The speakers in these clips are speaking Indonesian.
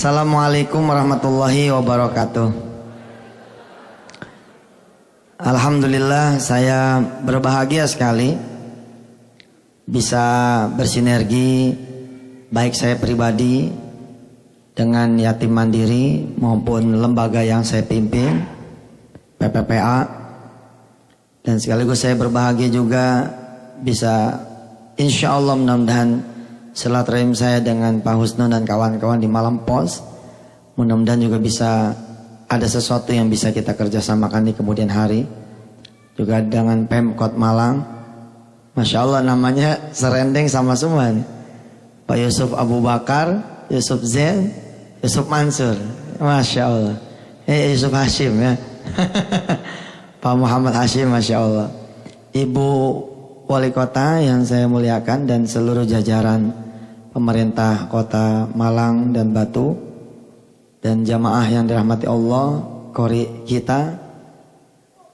Assalamualaikum warahmatullahi wabarakatuh. Alhamdulillah, saya berbahagia sekali bisa bersinergi baik saya pribadi dengan yatim mandiri maupun lembaga yang saya pimpin, PPPA, dan sekaligus saya berbahagia juga bisa insya Allah mudah-mudahan silaturahim saya dengan Pak Husnu dan kawan-kawan di Malam Pos, mudah-mudahan juga bisa ada sesuatu yang bisa kita kerjasamakan di kemudian hari. Juga dengan Pemkot Malang, Masya Allah namanya serendeng sama semua nih. Pak Yusuf Abu Bakar, Yusuf Zain, Yusuf Mansur, Masya Allah. Yusuf Hashim ya. Pak Muhammad Hashim, Masya Allah. Ibu Wali Kota yang saya muliakan dan seluruh jajaran pemerintah Kota Malang dan Batu dan jamaah yang dirahmati Allah, kori kita,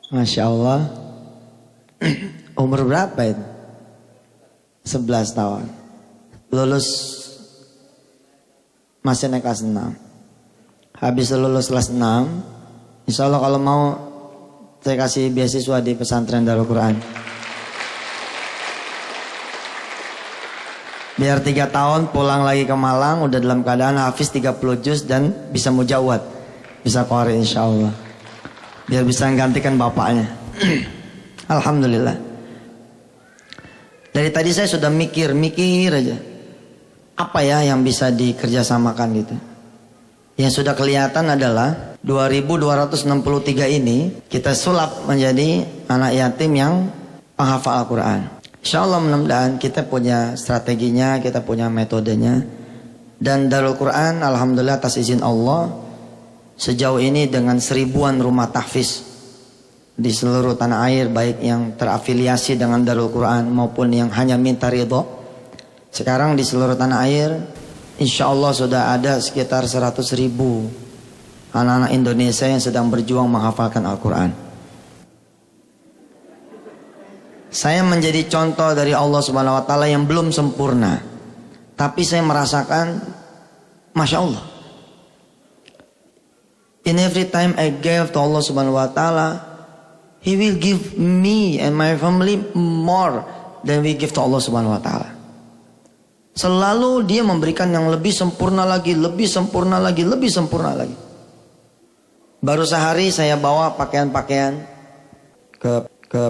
Masya Allah. Umur berapa itu? 11 tahun. Lulus masih naik kelas 6. Habis lulus kelas 6, insya Allah kalau mau saya kasih beasiswa di pesantren Darul Quran. Biar 3 tahun pulang lagi ke Malang udah dalam keadaan hafiz 30 juz dan bisa mujawad, bisa qari insya Allah. Biar bisa menggantikan bapaknya. Alhamdulillah. Dari tadi saya sudah mikir aja. Apa ya yang bisa dikerjasamakan gitu. Yang sudah kelihatan adalah 2263 ini kita sulap menjadi anak yatim yang penghafal Al-Quran. Insya Allah mudah-mudahan kita punya strateginya, kita punya metodenya. Dan Darul Quran alhamdulillah atas izin Allah sejauh ini dengan 1000-an rumah tahfiz di seluruh tanah air, baik yang terafiliasi dengan Darul Quran maupun yang hanya minta ridho. Sekarang di seluruh tanah air insya Allah sudah ada sekitar 100.000 anak-anak Indonesia yang sedang berjuang menghafalkan Al-Quran. Saya menjadi contoh dari Allah Subhanahu wa taala yang belum sempurna. Tapi saya merasakan Masya Allah. In every time I gave to Allah Subhanahu wa taala, He will give me and my family more than we give to Allah Subhanahu wa taala. Selalu Dia memberikan yang lebih sempurna lagi, lebih sempurna lagi, lebih sempurna lagi. Baru sehari saya bawa pakaian-pakaian ke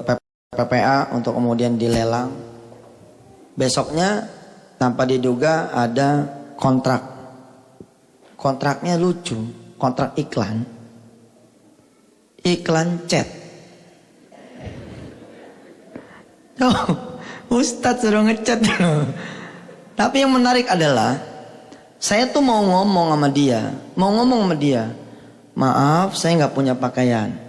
PPA untuk kemudian dilelang. Besoknya tanpa diduga ada kontrak. Kontraknya lucu, kontrak iklan. Iklan chat. Oh, Ustadz suruh ngechat. Tapi yang menarik adalah saya tuh mau ngomong sama dia, maaf saya nggak punya pakaian.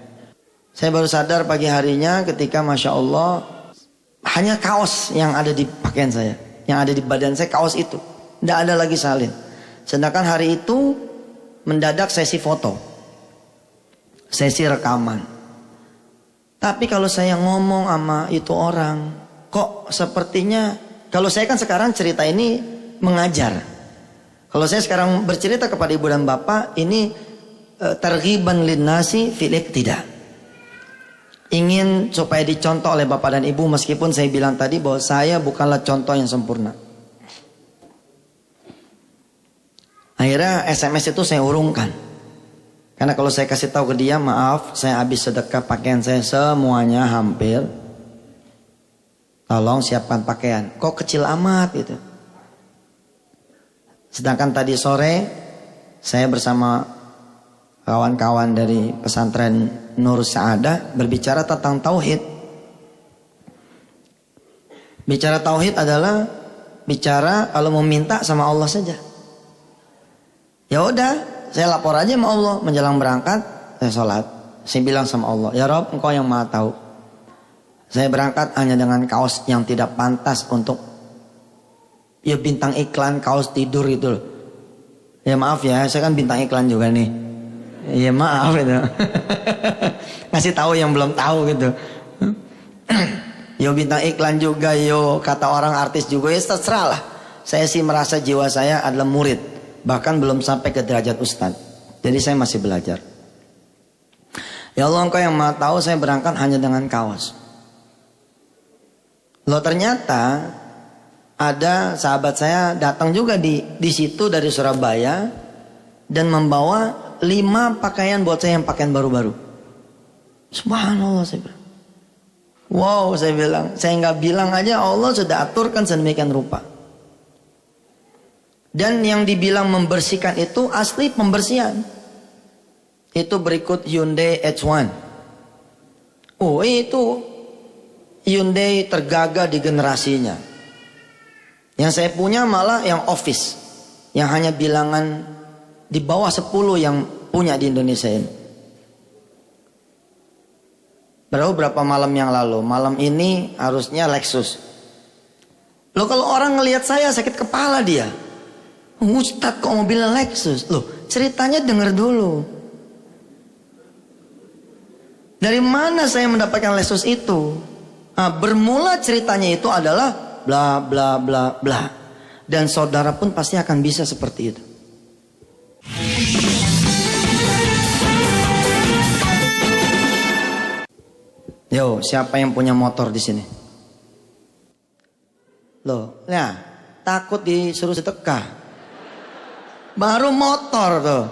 Saya baru sadar pagi harinya ketika Masya Allah hanya kaos yang ada di pakaian saya, yang ada di badan saya, kaos itu, tidak ada lagi salin. Sedangkan hari itu mendadak sesi foto, sesi rekaman. Tapi kalau saya ngomong sama itu orang, kok sepertinya, kalau saya kan sekarang cerita ini mengajar. Kalau saya sekarang bercerita kepada ibu dan bapak, ini targhiban linnasi fil iqtida. Ingin supaya dicontoh oleh bapak dan ibu, meskipun saya bilang tadi bahwa saya bukanlah contoh yang sempurna. Akhirnya SMS itu saya urungkan. Karena kalau saya kasih tahu ke dia, maaf saya habis sedekah pakaian saya semuanya hampir. Tolong siapkan pakaian. Kok kecil amat gitu. Sedangkan tadi sore saya bersama kawan-kawan dari pesantren Nur Sa'adah berbicara tentang tauhid. Bicara tauhid adalah bicara kalau mau minta sama Allah saja. Ya udah, saya lapor aja sama Allah menjelang berangkat, saya sholat. Saya bilang sama Allah, ya Rob, Engkau yang Maha tahu. Saya berangkat hanya dengan kaos yang tidak pantas untuk ya bintang iklan kaos tidur itu loh. Ya maaf ya, saya kan bintang iklan juga nih. Ya maaf itu. Ngasih tahu yang belum tahu gitu. Yo bintang iklan juga, yo kata orang artis juga, ya terserah lah. Saya sih merasa jiwa saya adalah murid. Bahkan belum sampai ke derajat ustadz. Jadi saya masih belajar. Ya Allah, Engkau yang Maha tahu, saya berangkat hanya dengan kaos. Loh, ternyata ada sahabat saya datang juga di situ dari Surabaya dan membawa 5 pakaian buat saya yang pakaian baru-baru. Subhanallah, saya bilang. Wow, saya bilang. Saya nggak bilang aja, Allah sudah aturkan sedemikian rupa. Dan yang dibilang membersihkan itu asli pembersihan. Itu berikut Hyundai H1. Oh, itu Hyundai tergagah di generasinya. Yang saya punya malah yang office, yang hanya bilangan di bawah 10 yang punya di Indonesia ini. Berapa malam yang lalu, malam ini harusnya Lexus. Loh, kalau orang ngelihat saya sakit kepala dia. Ustadz kok mobilnya Lexus? Loh, ceritanya dengar dulu. Dari mana saya mendapatkan Lexus itu? Nah, bermula ceritanya itu adalah bla bla bla bla. Dan saudara pun pasti akan bisa seperti itu. Yo, siapa yang punya motor di sini? Loh, ya, takut disuruh sedekah. Baru motor tuh.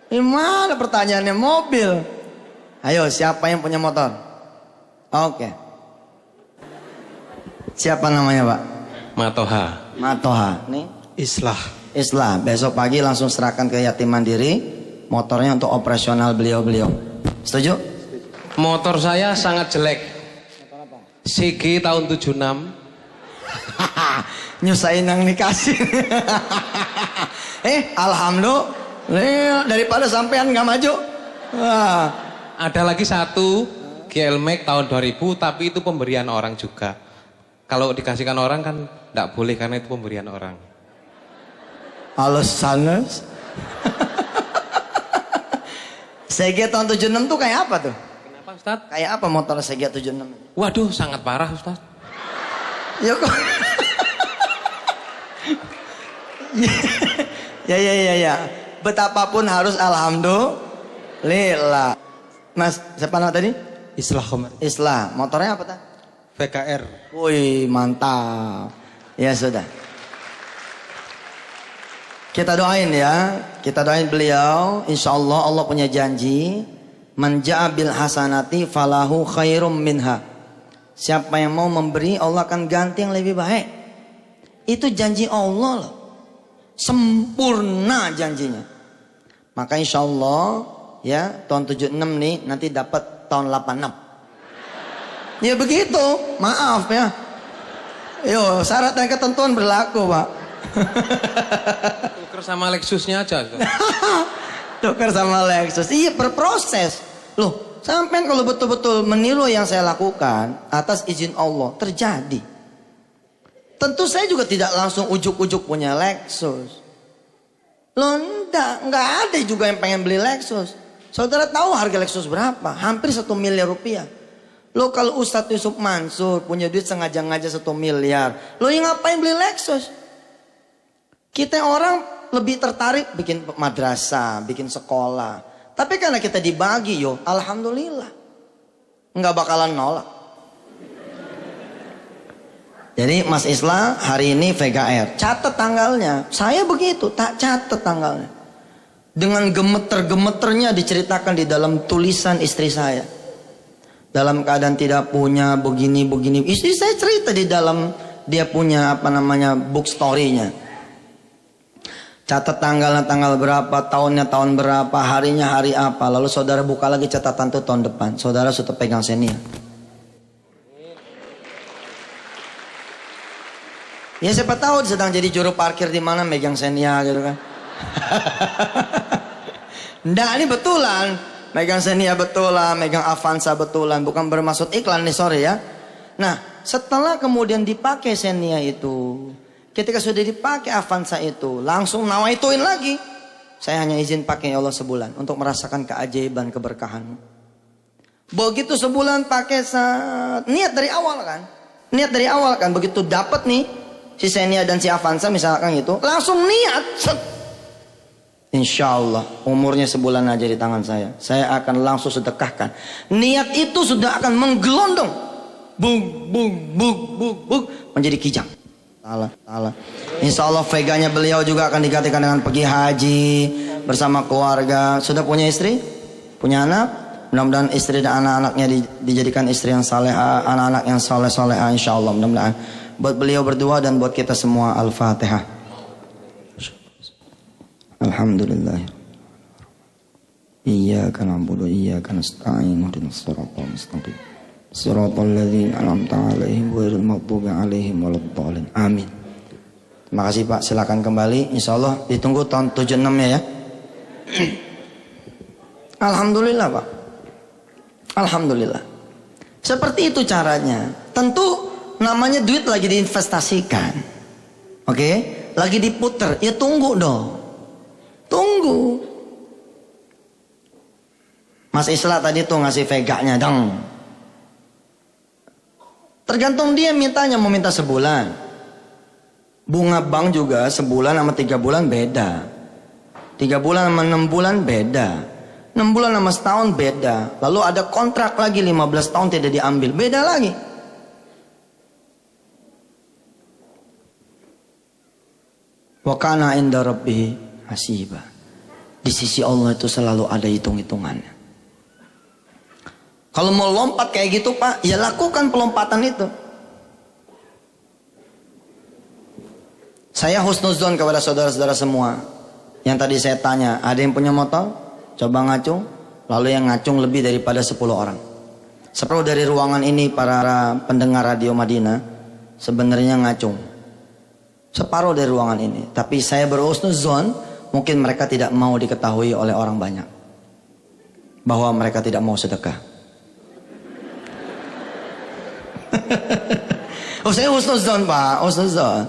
Gimana pertanyaannya, mobil? Ayo, siapa yang punya motor? Oke. Siapa namanya, Pak? Matoha. Matoha. Nih? Islah. Islah. Besok pagi langsung serahkan ke yatim mandiri motornya untuk operasional beliau-beliau. Setuju? Motor saya sangat jelek. CG tahun 76. Nyusahin yang dikasih. Alhamdulillah, daripada sampean nggak maju. Wah. Ada lagi satu GL Max tahun 2000, tapi itu pemberian orang juga. Kalau dikasihkan orang kan tidak boleh karena itu pemberian orang. Alasannya? CG tahun 76 tuh kayak apa tuh? Kenapa, Ustaz? Kayak apa motor CG 76? Waduh, sangat parah, Ustaz. Ya kok. Ya. Betapapun harus alhamdulillah. Mas, siapa nama tadi? Islah Komar. Islah. Motornya apa tah? VKR. Wih, mantap. Ya sudah. Kita doain ya. Kita doain beliau. Insya Allah Allah punya janji. Man ja'a bil hasanati falahu khairum minha. Siapa yang mau memberi, Allah akan ganti yang lebih baik. Itu janji Allah loh. Sempurna janjinya. Maka insya Allah ya tahun 76 nih nanti dapat tahun 86. Ya begitu, maaf ya. Yo, syarat dan ketentuan berlaku, Pak. Tuker sama Lexusnya aja. Tuker sama Lexus. Iya, berproses. Loh, sampean kalau betul-betul meniru yang saya lakukan atas izin Allah, terjadi. Tentu saya juga tidak langsung ujuk-ujuk punya Lexus. Loh, enggak ada juga yang pengen beli Lexus. Saudara tahu harga Lexus berapa? Hampir 1 miliar rupiah. Loh, kalau Ustadz Yusuf Mansur punya duit sengaja-ngaja 1 miliar. Loh, yang ngapain beli Lexus? Kita orang lebih tertarik bikin madrasah, bikin sekolah. Tapi karena kita dibagi, yo, alhamdulillah. Nggak bakalan nolak. Jadi Mas Islah hari ini VKR. Catat tanggalnya. Saya begitu, tak catat tanggalnya. Dengan gemeter-gemeternya diceritakan di dalam tulisan istri saya. Dalam keadaan tidak punya begini-begini. Istri saya cerita di dalam dia punya book story-nya. Catat tanggalnya tanggal berapa, tahunnya tahun berapa, harinya hari apa. Lalu saudara buka lagi catatan itu tahun depan. Saudara sudah pegang senia. Ya siapa tahu sedang jadi juru parkir di mana megang senia gitu kan. Nggak, ini betulan. Megang Xenia betulan, megang Avanza betulan. Bukan bermaksud iklan nih, sorry ya. Nah, setelah kemudian dipakai Xenia itu, ketika sudah dipakai Avanza itu, langsung nawaituin lagi. Saya hanya izin pakai ya Allah sebulan untuk merasakan keajaiban keberkahanmu. Begitu sebulan pakai niat dari awal kan. Niat dari awal kan. Begitu dapat nih si Xenia dan si Avanza misalkan itu, langsung niat. Insya Allah umurnya sebulan aja di tangan saya akan langsung sedekahkan. Niat itu sudah akan menggelondong, bung bung bung bung bung, menjadi kijang. Salah. Insya Allah veganya beliau juga akan digantikan dengan pergi haji bersama keluarga. Sudah punya istri, punya anak. Mudah-mudahan istri dan anak-anaknya dijadikan istri yang salehah, anak-anak yang soleh-solehah. Insya Allah mudah-mudahan. Buat beliau berdua dan buat kita semua. Al-Fatihah. Alhamdulillah. Iyyaka na'budu wa iyyaka nasta'in ihdinas siratal mustaqim. Shiratal ladzina an'amta 'alaihim ghairil maghdubi 'alaihim waladdallin. Amin. Terima kasih Pak, silakan kembali. Insyaallah ditunggu tahun 76 ya. Alhamdulillah Pak. Alhamdulillah. Seperti itu caranya. Tentu namanya duit lagi diinvestasikan. Oke? Lagi diputer. Ya tunggu dong. Tunggu. Mas Islah tadi tuh ngasih veganya dong. Tergantung dia mintanya, mau minta sebulan. Bunga bank juga sebulan sama 3 bulan beda. 3 bulan sama 6 bulan beda. 6 bulan sama setahun beda. Lalu ada kontrak lagi 15 tahun tidak diambil, beda lagi. Wa kana inda rabbih hasiba. Di sisi Allah itu selalu ada hitung-hitungannya. Kalau mau lompat kayak gitu Pak, ya lakukan pelompatan itu. Saya husnuzon kepada saudara-saudara semua. Yang tadi saya tanya, ada yang punya motor? Coba ngacung. Lalu yang ngacung lebih daripada 10 orang. Separuh dari ruangan ini para pendengar radio Madinah sebenarnya ngacung. Separuh dari ruangan ini. Tapi saya berhusnuzon, mungkin mereka tidak mau diketahui oleh orang banyak bahwa mereka tidak mau sedekah. Oh saya husnuzon Pak, husnuzon.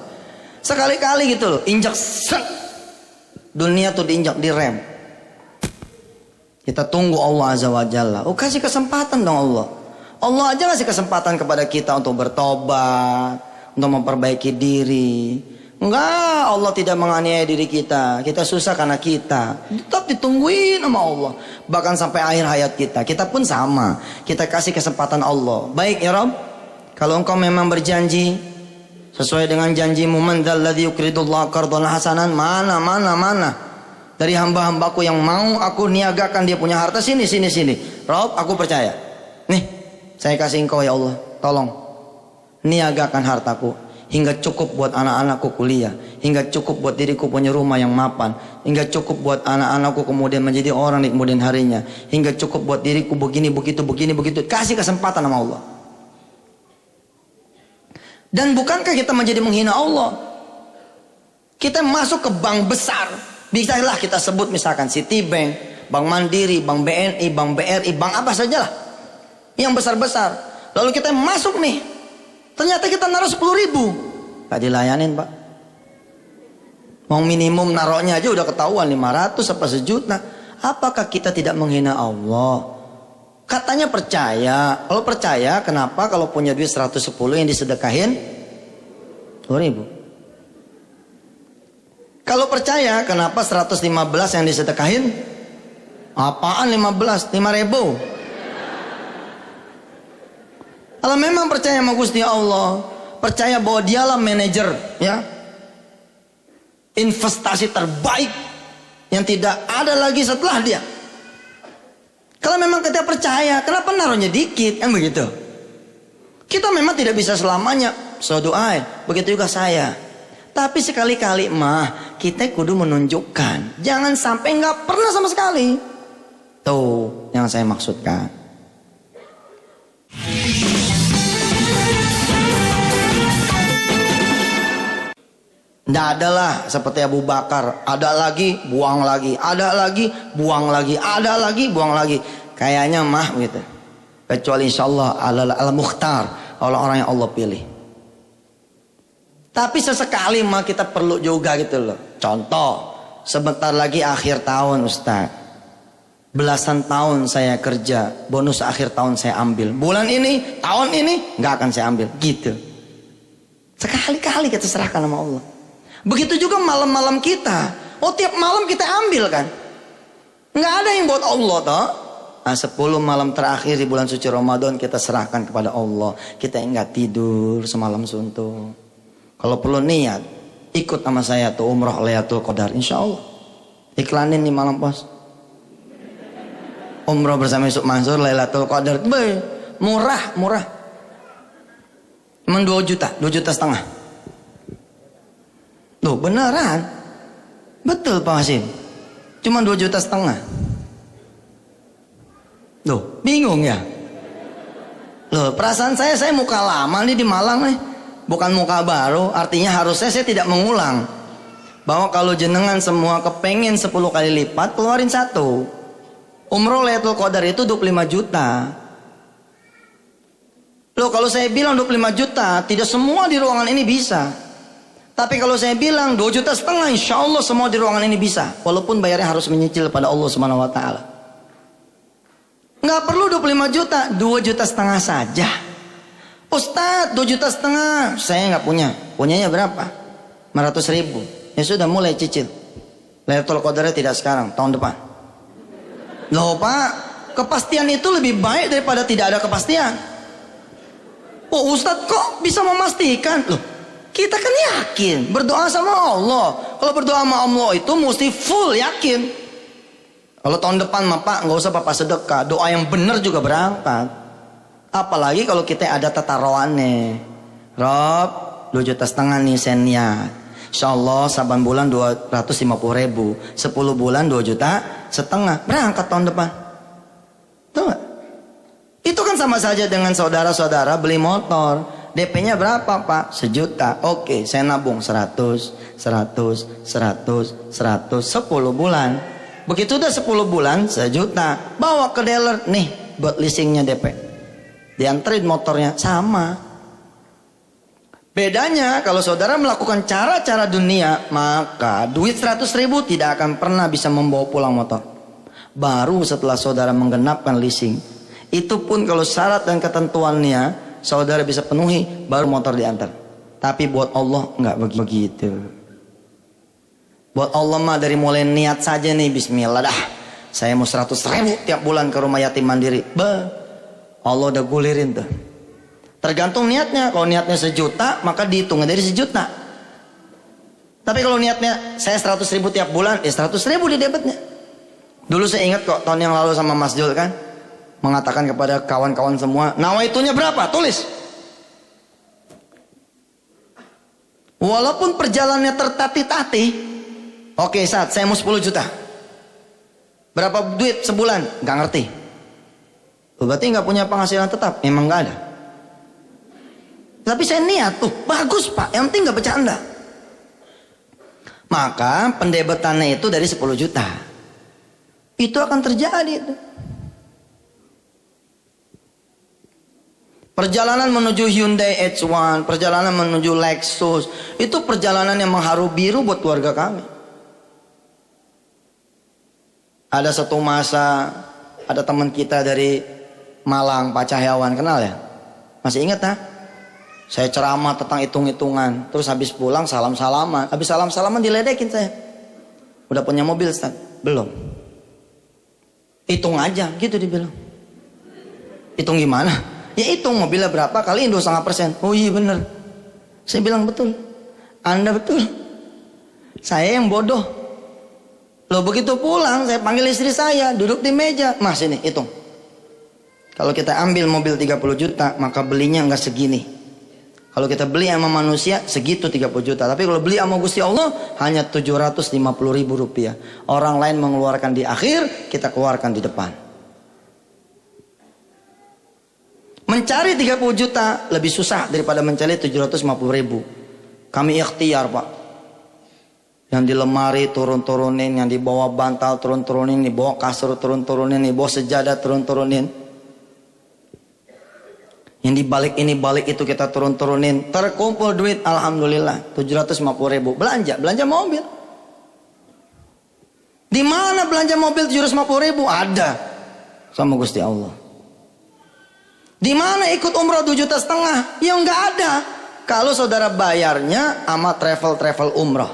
Sekali-kali gitu loh, injak set. Dunia tuh diinjak, direm. Kita tunggu Allah Azza wa Jalla. Oh kasih kesempatan dong Allah. Allah aja ngasih kesempatan kepada kita untuk bertobat, untuk memperbaiki diri. Enggak, Allah tidak menganiaya diri kita. Kita susah karena kita. Tetap ditungguin sama Allah. Bahkan sampai akhir hayat kita. Kita pun sama. Kita kasih kesempatan Allah. Baik ya Rabb. Kalau engkau memang berjanji sesuai dengan janjimu, man dzalladzi yuqridullah qardan hasanan, mana dari hamba-hambaku yang mau aku niagakan dia punya harta, sini Rabb, aku percaya. Nih, saya kasih engkau ya Allah, tolong niagakan hartaku hingga cukup buat anak-anakku kuliah, hingga cukup buat diriku punya rumah yang mapan, hingga cukup buat anak-anakku kemudian menjadi orang di kemudian harinya, hingga cukup buat diriku begini begitu. Kasih kesempatan sama Allah. Dan bukankah kita menjadi menghina Allah? Kita masuk ke bank besar, bisalah kita sebut misalkan Citibank, Bank Mandiri, Bank BNI, Bank BRI, bank apa sajalah yang besar-besar. Lalu kita masuk nih, ternyata kita naruh 10.000, gak dilayanin Pak. Mau minimum naruhnya aja udah ketahuan 500 apa sejuta. Apakah kita tidak menghina Allah? Katanya percaya. Kalau percaya, kenapa kalau punya duit 110 yang disedekahin 2.000? Kalau percaya, kenapa 115 yang disedekahin? Apaan 15? 5.000. Kalau memang percaya sama Gusti Allah, percaya bahwa dialah manajer ya, investasi terbaik yang tidak ada lagi setelah dia. Kalau memang kita percaya, kenapa naruhnya dikit? Kan begitu. Kita memang tidak bisa selamanya so doain. Begitu juga saya. Tapi sekali-kali mah kita kudu menunjukkan. Jangan sampai nggak pernah sama sekali. Tuh yang saya maksudkan. Nggak adalah seperti Abu Bakar, ada lagi, buang lagi, ada lagi, buang lagi, ada lagi, buang lagi. Kayaknya mah gitu. Kecuali insyaallah al-mukhtar, orang-orang yang Allah pilih. Tapi sesekali mah kita perlu juga gitu loh. Contoh, sebentar lagi akhir tahun Ustaz. Belasan tahun saya kerja, bonus akhir tahun saya ambil. Bulan ini, tahun ini, nggak akan saya ambil. Gitu. Sekali-kali kita serahkan sama Allah. Begitu juga malam-malam kita. Oh, tiap malam kita ambil kan? Nggak ada yang buat Allah toh. Nah, 10 malam terakhir di bulan suci Ramadan kita serahkan kepada Allah. Kita nggak tidur semalam suntuk. Kalau perlu niat, ikut sama saya tuh umroh Lailatul Qadar, insya Allah. Iklanin nih malam pos. Umroh bersama Yusuf Mansur Lailatul Qadar, murah. Emang 2 juta, 2,5 juta. Loh beneran? Betul Pak Hasim. Cuma 2,5 juta. Loh, bingung ya? Loh, perasaan saya muka lama nih di Malang nih. Bukan muka baru, artinya harusnya saya tidak mengulang. Bahwa kalau jenengan semua kepengen 10 kali lipat, keluarin 1. Umroh Lailatul Qadar itu 25 juta. Loh, kalau saya bilang 25 juta, tidak semua di ruangan ini bisa. Tapi kalau saya bilang 2,5 juta, insya Allah semua di ruangan ini bisa. Walaupun bayarnya harus menyicil pada Allah Subhanahu Wa Taala. Nggak perlu 25 juta, 2,5 juta saja. Ustadz, 2,5 juta, saya nggak punya. Punyanya berapa? 500.000. Ya sudah, mulai cicil. Lailatul Qadarnya tidak sekarang, tahun depan. Loh Pak, kepastian itu lebih baik daripada tidak ada kepastian. Oh Ustadz, kok bisa memastikan? Loh, kita kan yakin berdoa sama Allah. Kalau berdoa sama Allah itu mesti full yakin. Kalau tahun depan mah Pak, nggak usah Papa sedekah, doa yang benar juga berangkat. Apalagi kalau kita ada tataroannya. Rob, 2,5 juta nih saya niat. Insya Allah saban bulan 250.000, 10 bulan 2,5 juta, berangkat tahun depan. Tuh gak? Itu kan sama saja dengan saudara-saudara beli motor. DP-nya berapa Pak? 1 juta. Oke, saya nabung 100, 10 bulan. Begitu udah 10 bulan, 1 juta. Bawa ke dealer, nih buat leasingnya DP. Dianterin motornya, sama. Bedanya kalau saudara melakukan cara-cara dunia, maka duit 100.000 tidak akan pernah bisa membawa pulang motor. Baru setelah saudara menggenapkan leasing, itu pun kalau syarat dan ketentuannya saudara bisa penuhi, baru motor diantar. Tapi buat Allah nggak begitu. Buat Allah mah dari mulai niat saja nih, bismillah dah. Saya mau 100.000 tiap bulan ke rumah yatim mandiri. Allah udah gulirin tuh. Tergantung niatnya. Kalau niatnya 1 juta, maka dihitungnya dari 1 juta. Tapi kalau niatnya saya 100.000 tiap bulan, ya 100.000 di debitnya. Dulu saya ingat kok tahun yang lalu sama Mas Jul kan, mengatakan kepada kawan-kawan semua, nawaitunya berapa? Tulis. Walaupun perjalanannya tertatih-tatih, oke saat saya mau 10 juta. Berapa duit sebulan? Gak ngerti. Berarti gak punya penghasilan tetap? Emang gak ada. Tapi saya niat tuh, bagus Pak, yang penting gak bercanda. Maka pendebetannya itu dari 10 juta. Itu akan terjadi itu. Perjalanan menuju Hyundai H1, perjalanan menuju Lexus, itu perjalanan yang mengharu biru buat keluarga kami. Ada satu masa, ada teman kita dari Malang, Pak Cahyawan, kenal ya? Masih ingat ha? Saya ceramah tentang hitung-hitungan, terus habis pulang salam-salaman. Habis salam-salaman diledekin saya. Udah punya mobil Ustaz? Belum. Hitung aja, gitu dibilang. Hitung gimana? Ya hitung mobilnya berapa kali 2,5%. Oh iya bener. Saya bilang betul. Anda betul. Saya yang bodoh. Loh begitu pulang saya panggil istri saya, duduk di meja. Mas ini hitung. Kalau kita ambil mobil 30 juta, maka belinya nggak segini. Kalau kita beli sama manusia segitu 30 juta. Tapi kalau beli sama Gusti Allah hanya 750.000 rupiah. Orang lain mengeluarkan di akhir, kita keluarkan di depan. Mencari 30 juta lebih susah daripada mencari 750.000. Kami ikhtiar Pak. Yang di lemari turun-turunin, yang di bawah bantal turun-turunin, di bawah kasur turun-turunin, di bawah sejadah turun-turunin. Yang di balik ini balik itu kita turun-turunin. Terkumpul duit alhamdulillah 750.000. Belanja mobil. Di mana belanja mobil 750.000? Ada sama Gusti Allah. Di mana ikut umroh 2,5 juta? Ya nggak ada. Kalau saudara bayarnya sama travel umroh.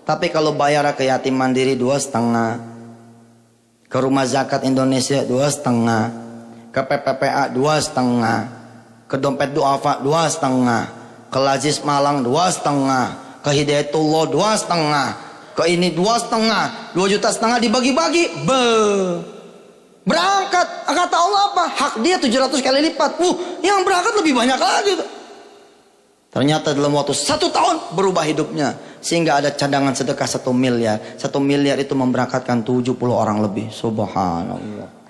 Tapi kalau bayar ke yatim mandiri 2,5, ke rumah zakat Indonesia 2,5, ke PPPA 2,5, ke dompet duafa 2,5, ke Lazis Malang 2,5, ke Hidayatullah 2,5, ke ini 2,5, 2,5 juta dibagi-bagi, berangkat. Kata Allah apa? Hak dia 700 kali lipat. Yang berangkat lebih banyak lagi. Ternyata dalam waktu 1 tahun berubah hidupnya. Sehingga ada cadangan sedekah 1 miliar. 1 miliar itu memberangkatkan 70 orang lebih. Subhanallah.